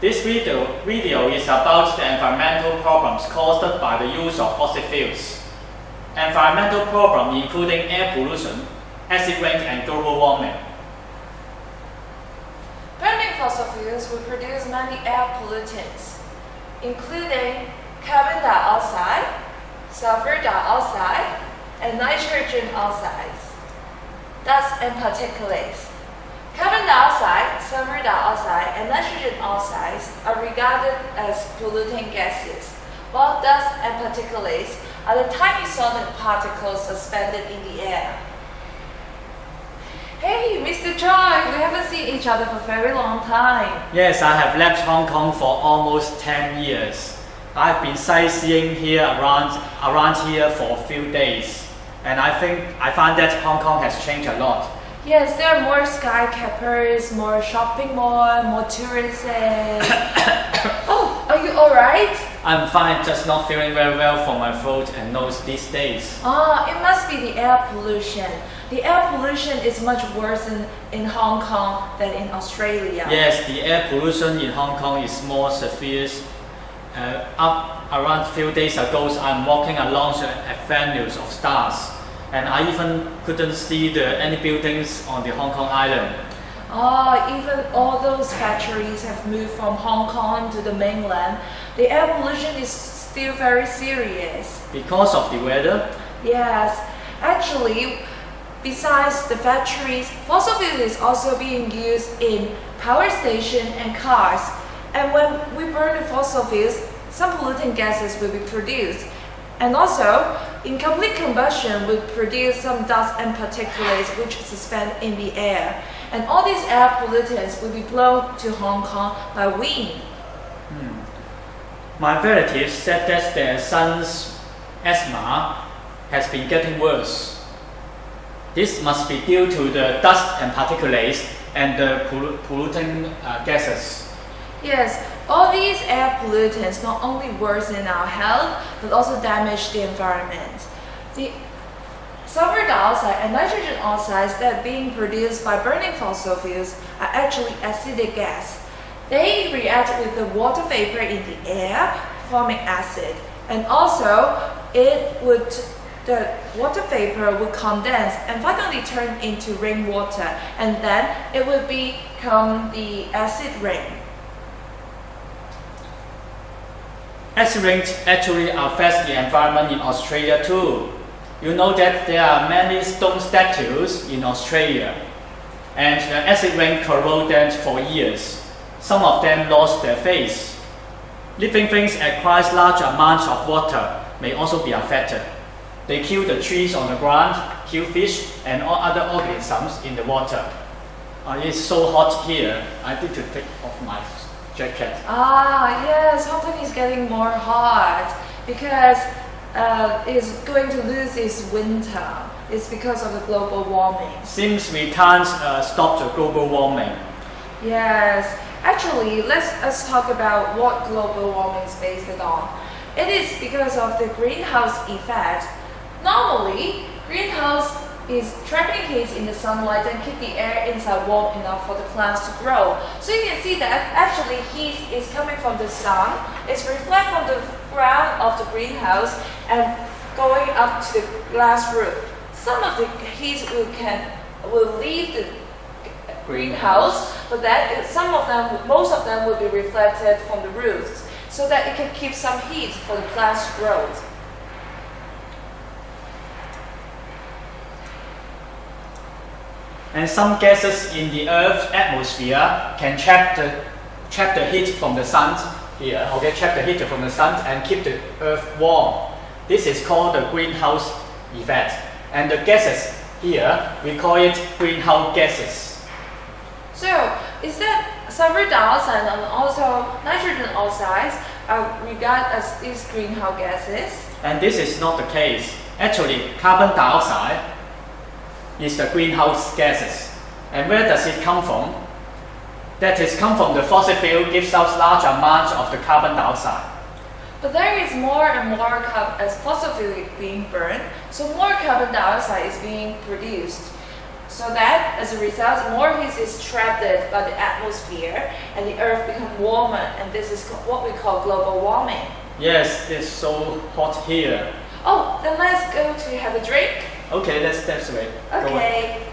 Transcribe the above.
This video is about the environmental problems caused by the use of fossil fuels. Environmental problems including air pollution, acid rain, and global warming. Burning fossil fuels will produce many air pollutants, including carbon dioxide, sulfur dioxide, and nitrogen oxides, dust and particulates. Carbon dioxide, sulfur dioxide, and nitrogen oxides are regarded as polluting gases, while dust and particulates are the tiny solid particles suspended in the air. Hey, Mr. Choi, we haven't seen each other for a very long time. Yes, I have left Hong Kong for almost 10 years. I've been sightseeing here around here for a few days, and I find that Hong Kong has changed a lot. Yes, there are more skyscrapers, more shopping mall, more tourists. Oh, are you alright? I'm fine, just not feeling very well for my throat and nose these days. Oh, it must be the air pollution. The air pollution is much worse in Hong Kong than in Australia. Yes, the air pollution in Hong Kong is more severe. Around a few days ago, I'm walking along the avenues of stars, and I even couldn't see any buildings on the Hong Kong island. Oh, even all those factories have moved from Hong Kong to the mainland. The air pollution is still very serious. Because of the weather? Yes, actually, besides the factories, fossil fuel is also being used in power stations and cars. And when we burn the fossil fuels, some polluting gases will be produced. And also, incomplete combustion will produce some dust and particulates which suspend in the air. And all these air pollutants will be blown to Hong Kong by wind. My relatives said that their son's asthma has been getting worse. This must be due to the dust and particulates and the polluting gases. Yes, all these air pollutants not only worsen our health, but also damage the environment. The sulfur dioxide and nitrogen oxides that are being produced by burning fossil fuels are actually acidic gas. They react with the water vapor in the air, forming acid. And also, the water vapor would condense and finally turn into rainwater, and then it will become the acid rain. Acid rain actually affects the environment in Australia too. You know that there are many stone statues in Australia, and the acid rain corroded them for years. Some of them lost their face. Living things acquire large amounts of water may also be affected. They kill the trees on the ground, kill fish and all other organisms in the water. It's so hot here, I need to take off my jacket. Ah, yes, Hong Kong is getting more hot because it's going to lose its winter. It's because of the global warming. Seems we can't stop the global warming. Yes, actually, let's talk about what global warming is based on. It is because of the greenhouse effect. Normally, greenhouse is trapping heat in the sunlight and keep the air inside warm enough for the plants to grow. So you can see that actually heat is coming from the sun, it's reflected from the ground of the greenhouse and going up to the glass roof. Some of the heat will leave the greenhouse, but most of them will be reflected from the roofs, so that it can keep some heat for the plants to grow. And some gases in the Earth's atmosphere can trap the heat from the sun here. Okay, trap the heat from the sun and keep the Earth warm. This is called the greenhouse effect. And the gases here, we call it greenhouse gases. So, is that sulfur dioxide and also nitrogen oxides are regarded as these greenhouse gases? And this is not the case. Actually, carbon dioxide is the greenhouse gases. And where does it come from? That is come from the fossil fuel gives out large amounts of the carbon dioxide. But there is more and more as fossil fuel is being burned, so more carbon dioxide is being produced. So that, as a result, more heat is trapped by the atmosphere and the earth becomes warmer, and this is what we call global warming. Yes, it's so hot here. Oh, then let's go to have a drink. Okay, let's right. Go on. Okay.